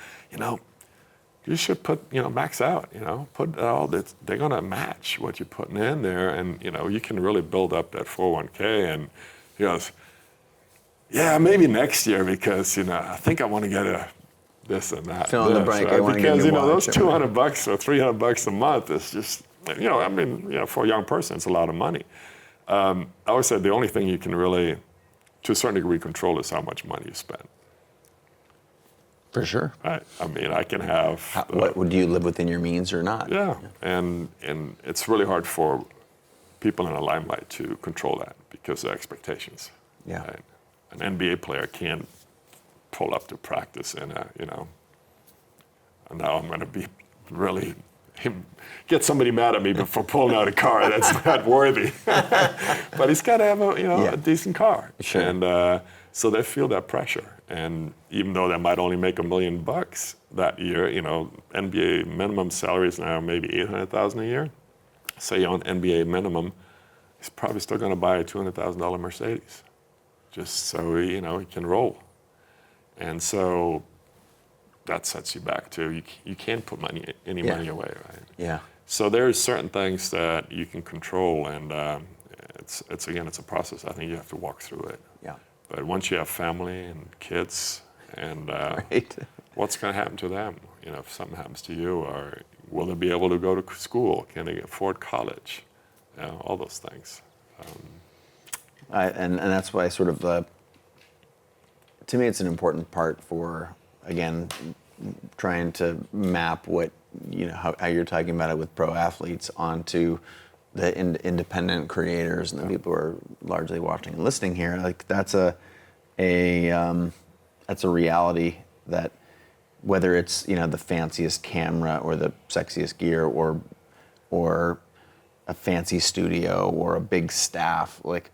you should put, max out, put all this, they're going to match what you're putting in there. And, you can really build up that 401k. And he goes, yeah, maybe next year because, I think I want to get this and that. Fill in the blank. Right? Because, those watch, $200 or $300 a month is just, for a young person, it's a lot of money. I always said the only thing you can really, to a certain degree, control is how much money you spend. For sure. Right. I mean, I can have. What would you live within your means or not? Yeah. And it's really hard for people in the limelight to control that because of expectations. Yeah. Right? An NBA player can't pull up to practice and now I'm going to be really get somebody mad at me for pulling out a car that's not worthy. But he's got to have a decent car. Sure. And so they feel that pressure. And even though they might only make $1 million that year, NBA minimum salary is now maybe $800,000 a year. Say on NBA minimum, he's probably still going to buy a $200,000 Mercedes, just so he can roll. And so that sets you back too. You can't put any money away, right? Yeah. So there's certain things that you can control, and it's a process. I think you have to walk through it. Yeah. But once you have family and kids, and right. what's going to happen to them? If something happens to you, or will they be able to go to school? Can they afford college? All those things. And that's why sort of to me it's an important part for, again, trying to map what, how you're talking about it with pro athletes onto the independent creators and the people who are largely watching and listening here. Like that's a reality that whether it's, the fanciest camera or the sexiest gear or a fancy studio or a big staff, like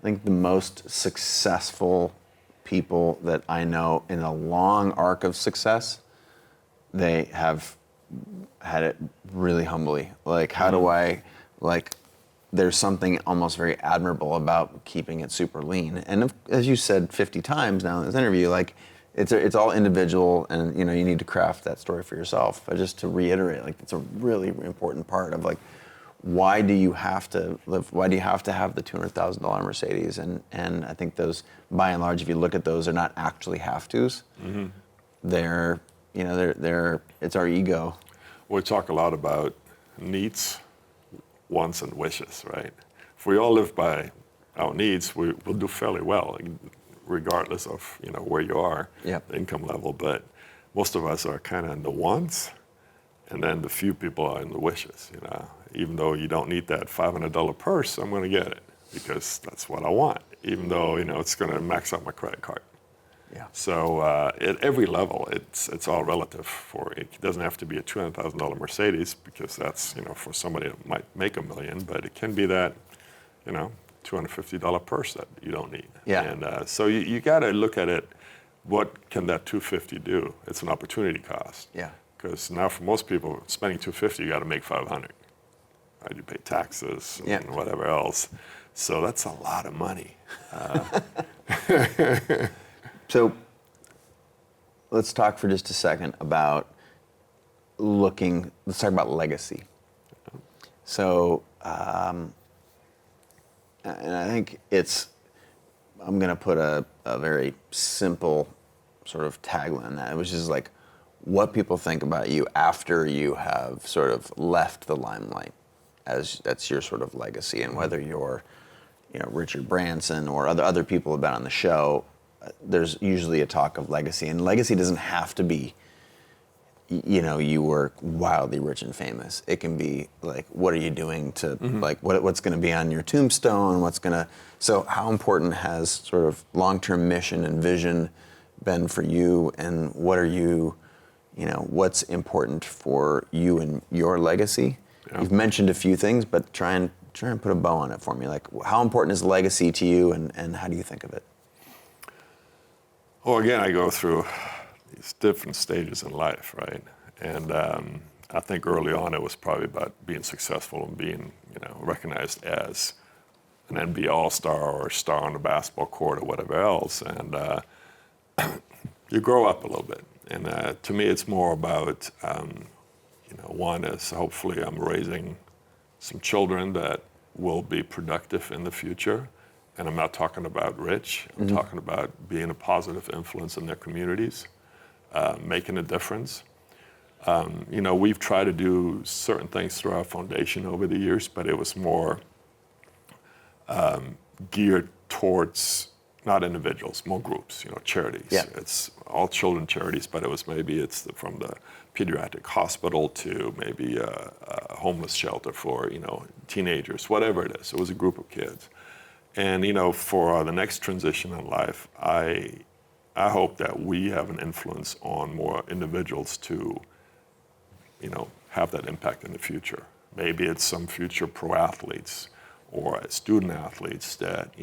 I think the most successful people that I know in a long arc of success, they have had it really humbly. Like, how do I, there's something almost very admirable about keeping it super lean. And as you said 50 times now in this interview, it's all individual, and you need to craft that story for yourself. But just to reiterate, it's a really important part of why do you have to live? Why do you have to have the $200,000 Mercedes? And I think those, by and large, if you look at those, they're not actually have tos. Mm-hmm. They're it's our ego. We talk a lot about needs, wants, and wishes, right? If we all live by our needs, we'll do fairly well, regardless of where you are, the income level. But most of us are kind of in the wants, and then the few people are in the wishes. Even though you don't need that $500 purse, I'm going to get it because that's what I want. Even though it's going to max out my credit card. Yeah. So at every level, it's all relative. It doesn't have to be a $200,000 Mercedes because that's for somebody that might make $1 million, but it can be that $250 purse that you don't need. Yeah. And so you got to look at it. What can that $250 do? It's an opportunity cost. Yeah. Because now for most people, spending $250, you got to make $500. Right? You pay taxes and whatever else. So that's a lot of money. So let's talk for just a second about let's talk about legacy. So, and I think I'm going to put a very simple sort of tagline on that, which is what people think about you after you have sort of left the limelight, as that's your sort of legacy, and whether you're, Richard Branson or other people have been on the show, there's usually a talk of legacy, and legacy doesn't have to be, you were wildly rich and famous. It can be what are you doing to what's going to be on your tombstone? So how important has sort of long-term mission and vision been for you, and what are you, what's important for you and your legacy? Yeah. You've mentioned a few things, but try and put a bow on it for me. How important is legacy to you, and how do you think of it? Well, again, I go through, these different stages in life, right? And I think early on it was probably about being successful and being, recognized as an NBA All-Star or a star on the basketball court or whatever else. And you grow up a little bit. And to me, it's more about, one is hopefully I'm raising some children that will be productive in the future. And I'm not talking about rich. I'm talking about being a positive influence in their communities, making a difference. We've tried to do certain things through our foundation over the years, but it was more geared towards not individuals, more groups, charities. Yeah. It's all children charities, but it's from the pediatric hospital to maybe a homeless shelter for, teenagers, whatever it is. It was a group of kids. And, for the next transition in life, I hope that we have an influence on more individuals to, have that impact in the future. Maybe it's some future pro athletes or student athletes that,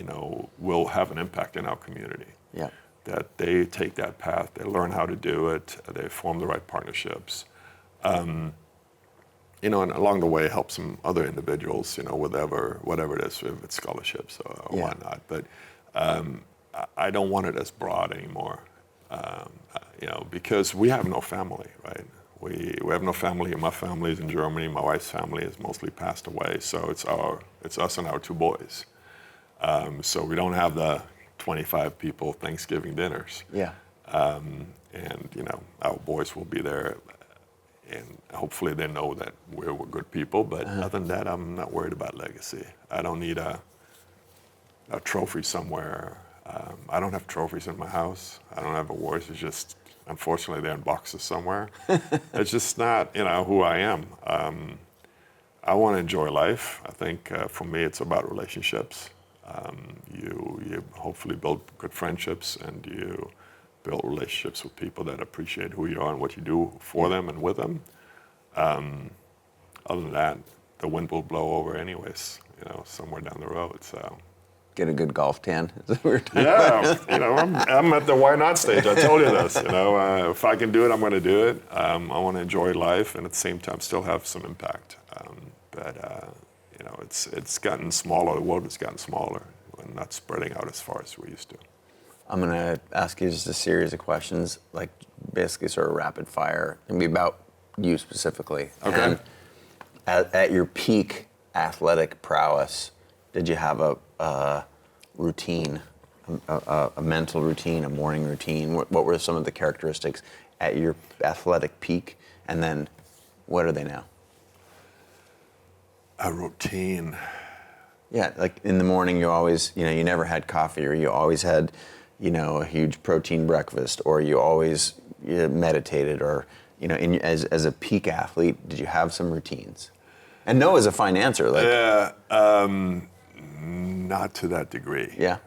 will have an impact in our community. Yeah. That they take that path, they learn how to do it, they form the right partnerships. And along the way help some other individuals, whatever it is, if it's scholarships or whatnot. But I don't want it as broad anymore, because we have no family, right? We have no family. My family is in Germany. My wife's family has mostly passed away. So it's us and our two boys. So we don't have the 25 people Thanksgiving dinners. Yeah. And our boys will be there, and hopefully they know that we're good people. But other than that, I'm not worried about legacy. I don't need a trophy somewhere. I don't have trophies in my house. I don't have awards. It's just, unfortunately, they're in boxes somewhere. It's just not, who I am. I want to enjoy life. I think for me, it's about relationships. You hopefully build good friendships, and you build relationships with people that appreciate who you are and what you do for them and with them. Other than that, the wind will blow over anyways, somewhere down the road. So Get a good golf tan. Is that what we're talking about? I'm at the why not stage. I told you this. If I can do it, I'm going to do it. I want to enjoy life and at the same time still have some impact. It's gotten smaller. The world has gotten smaller. We're not spreading out as far as we used to. I'm going to ask you just a series of questions, like basically sort of rapid fire. It'll be about you specifically. Okay. And at your peak athletic prowess, did you have a routine, a mental routine, a morning routine? What were some of the characteristics at your athletic peak? And then what are they now? A routine. Yeah, like in the morning you always, you never had coffee, or you always had, a huge protein breakfast, or you always meditated, or, as a peak athlete, did you have some routines? And no is a fine answer. Not to that degree. Yeah.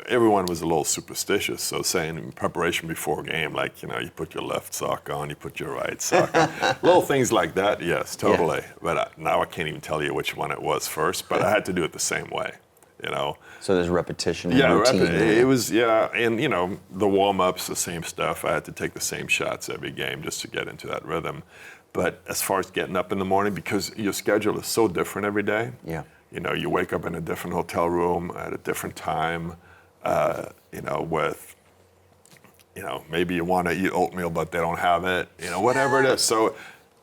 Everyone was a little superstitious. So saying in preparation before a game, you put your left sock on, you put your right sock on. Little things like that, yes, totally. Yeah. But now I can't even tell you which one it was first, but I had to do it the same way, So there's repetition and routine. It was, and the warm-ups, the same stuff. I had to take the same shots every game just to get into that rhythm. But as far as getting up in the morning, because your schedule is so different every day. Yeah. You wake up in a different hotel room at a different time, with, maybe you want to eat oatmeal, but they don't have it, whatever it is. So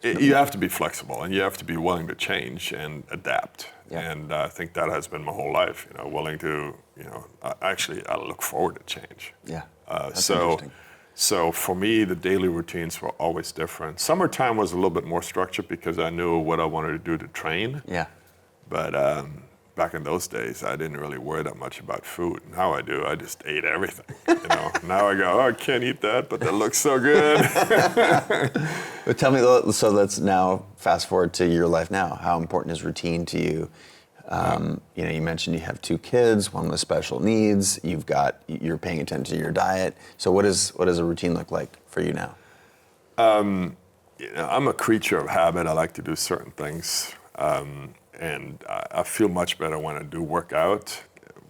you have to be flexible, and you have to be willing to change and adapt. Yeah. And I think that has been my whole life, willing to, I look forward to change. Yeah, that's interesting. So for me, the daily routines were always different. Summertime was a little bit more structured because I knew what I wanted to do to train. Yeah. But back in those days, I didn't really worry that much about food. Now I do. I just ate everything. Now I go, I can't eat that, but that looks so good. But tell me, so let's now fast forward to your life now. How important is routine to you? You mentioned you have 2 kids, one with special needs. You're paying attention to your diet. So what does a routine look like for you now? I'm a creature of habit. I like to do certain things. And I feel much better when I do work out,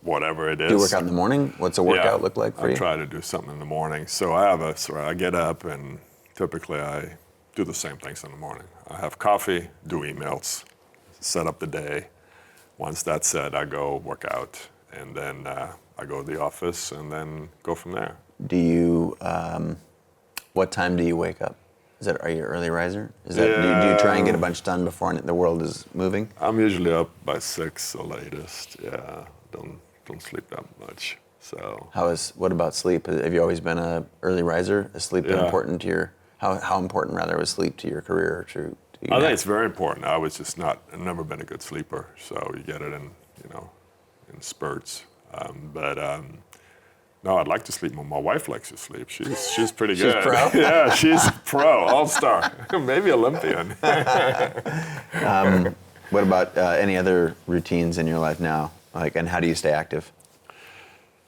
whatever it is. Do you work out in the morning? What's a workout look like for you? I try to do something in the morning. So I get up and typically I do the same things in the morning. I have coffee, do emails, set up the day. Once that's set, I go work out, and then I go to the office, and then go from there. Do you? What time do you wake up? Are you an early riser? Do you try and get a bunch done before the world is moving? I'm usually up by 6 the latest. Yeah, don't sleep that much. So. What about sleep? Have you always been an early riser? Is sleep been important to your? How important rather was sleep to your career or to you? I think it's very important. I was just I've never been a good sleeper, so you get it in spurts. No, I'd like to sleep more. My wife likes to sleep. She's pretty good. She's pro? Yeah, she's pro, all-star, maybe Olympian. What about any other routines in your life now? And how do you stay active?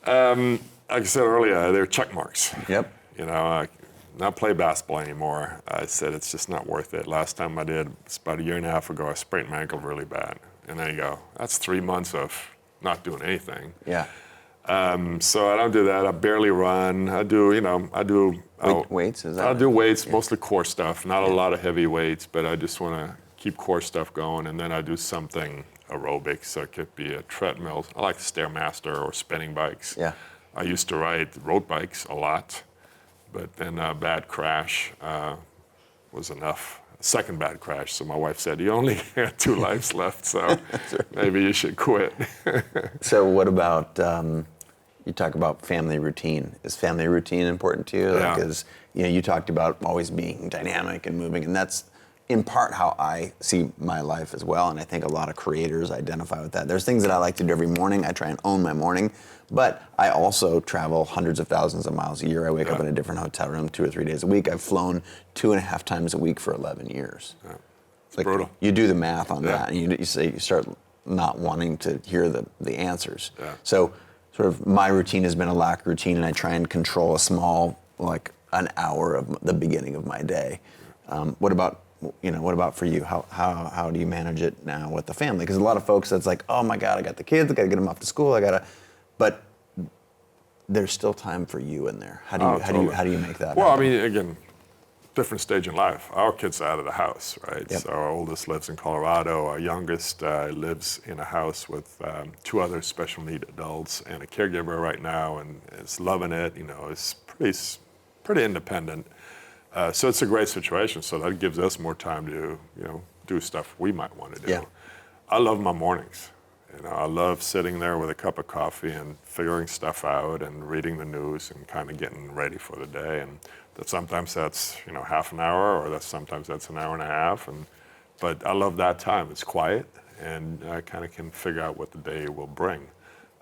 Like I said earlier, they're check marks. Yep. I not play basketball anymore. I said it's just not worth it. Last time I did, it's about 1.5 years ago, I sprained my ankle really bad. And there you go. That's 3 months of not doing anything. Yeah. So I don't do that. I barely run. I do weights. Is that? I'll do weights, mostly core stuff. Not a lot of heavy weights, but I just want to keep core stuff going. And then I do something aerobic. So it could be a treadmill. I like Stairmaster or spinning bikes. Yeah. I used to ride road bikes a lot, but then a bad crash was enough. Second bad crash. So my wife said, "You only got 2 lives left, so maybe you should quit." So what about? You talk about family routine. Is family routine important to you? Yeah. Because you talked about always being dynamic and moving, and that's in part how I see my life as well. And I think a lot of creators identify with that. There's things that I like to do every morning. I try and own my morning, but I also travel hundreds of thousands of miles a year. I wake up in a different hotel room 2 or 3 days a week. I've flown 2.5 times a week for 11 years. Yeah. It's brutal. You do the math on that, and you start not wanting to hear the answers. Yeah. So sort of my routine has been a lack routine, and I try and control a small, an hour of the beginning of my day. What about for you? How do you manage it now with the family? Because a lot of folks, that's like, oh my God, I got the kids, I got to get them off to school, but there's still time for you in there. How do you make that? Well, happen? I mean, again, different stage in life. Our kids are out of the house, right? Yep. So our oldest lives in Colorado. Our youngest lives in a house with 2 other special need adults and a caregiver right now, and is loving it. Is pretty independent. So it's a great situation. So that gives us more time to do stuff we might want to do. Yeah. I love my mornings. I love sitting there with a cup of coffee and figuring stuff out and reading the news and kind of getting ready for the day. And sometimes that's half an hour, or sometimes that's an hour and a half. But I love that time. It's quiet, and I kind of can figure out what the day will bring.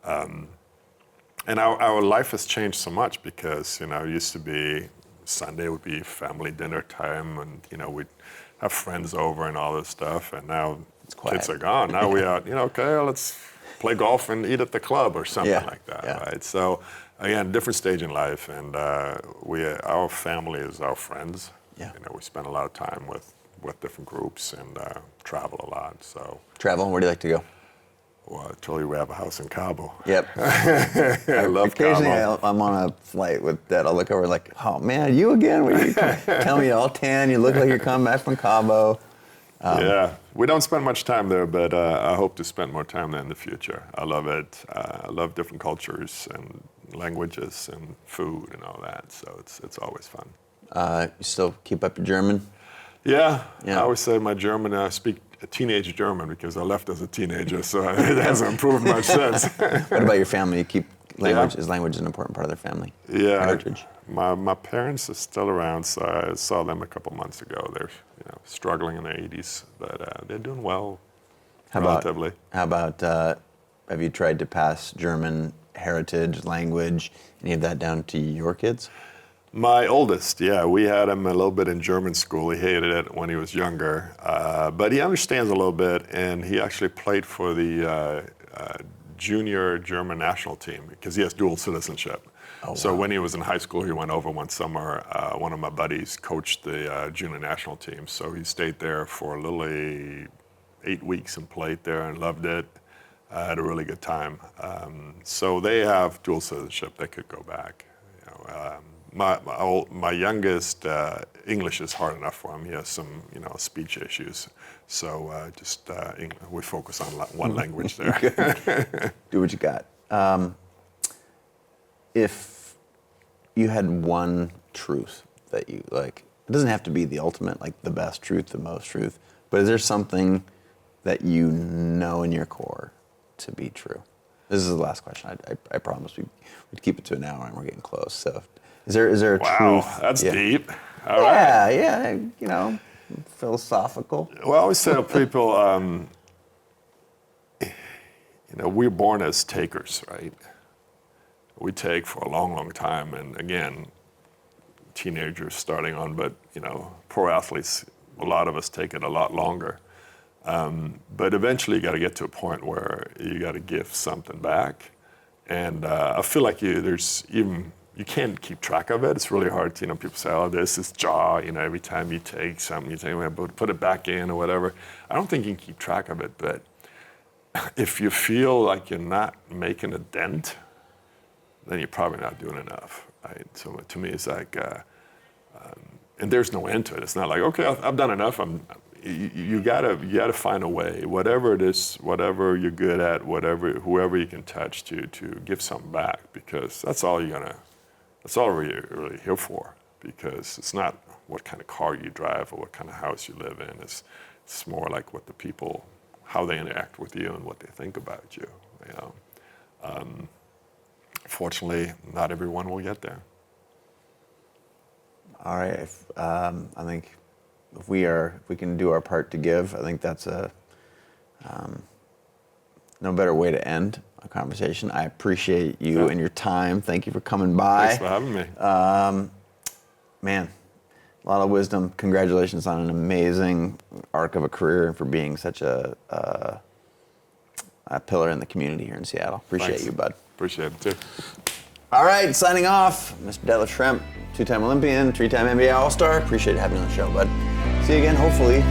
And our life has changed so much because it used to be Sunday would be family dinner time, and we'd have friends over and all this stuff. And now kids are gone. Now we out. Okay, let's play golf and eat at the club or something like that, right? So again, different stage in life, and our family is our friends. Yeah. We spend a lot of time with different groups and travel a lot. So travel. Where do you like to go? Well, I told you we have a house in Cabo. Yep. I love Occasionally Cabo. I'm on a flight with Dad. I'll look over like, oh man, you again? Tell me you're all tan. You look like you're coming back from Cabo. Yeah, we don't spend much time there, but I hope to spend more time there in the future. I love it. I love different cultures and languages and food and all that. So it's always fun. You still keep up your German? Yeah. I always say my German, I speak teenage German because I left as a teenager, so it hasn't improved much since. What about your family? You keep language? Is language an important part of their family? Yeah. Heritage? My parents are still around, so I saw them a couple months ago. They're struggling in their 80s, but they're doing well relatively. How about have you tried to pass German heritage, language, any of that down to your kids? My oldest, we had him a little bit in German school. He hated it when he was younger, but he understands a little bit, and he actually played for the junior German national team because he has dual citizenship. Oh, so wow. when he was in high school, he went over one summer. One of my buddies coached the junior national team, so he stayed there for literally 8 weeks and played there and loved it. I had a really good time. So they have dual citizenship. They could go back. You know, my youngest, English is hard enough for him. He has some, you know, speech issues. So we focus on one language there. Do what you got. If you had one truth that you like, it doesn't have to be the ultimate, like the best truth, the most truth, but is there something that you know in your core to be true? This is the last question. I promised we'd keep it to an hour, and we're getting close. So, is there a truth? Wow, that's deep. All right. Yeah, you know, philosophical. Well, I always tell people, you know, we're born as takers, right? We take for a long, long time, and again, teenagers starting on, but you know, pro athletes, a lot of us take it a lot longer. But eventually you got to get to a point where you got to give something back. And I feel like you can't keep track of it. It's really hard to, you know, people say, oh, this is jaw, you know, every time you take something, you say, well, put it back in or whatever. I don't think you can keep track of it, but if you feel like you're not making a dent, then you're probably not doing enough, right? So to me, it's like, and there's no end to it. It's not like, okay, I've done enough. You gotta find a way, whatever it is, whatever you're good at, whoever you can touch to give something back, because that's all you're really here for. Because it's not what kind of car you drive or what kind of house you live in. It's more like what the people, how they interact with you and what they think about you. You know, fortunately, not everyone will get there. All right. I think if we can do our part to give, I think that's no better way to end a conversation. I appreciate you and your time. Thank you for coming by. Thanks for having me. Man, a lot of wisdom. Congratulations on an amazing arc of a career and for being such a pillar in the community here in Seattle. Appreciate you, bud. Appreciate it too. All right, signing off. Mr. Detlef Schrempf, 2-time Olympian, 3-time NBA All-Star. Appreciate having you on the show, bud. See you again, hopefully,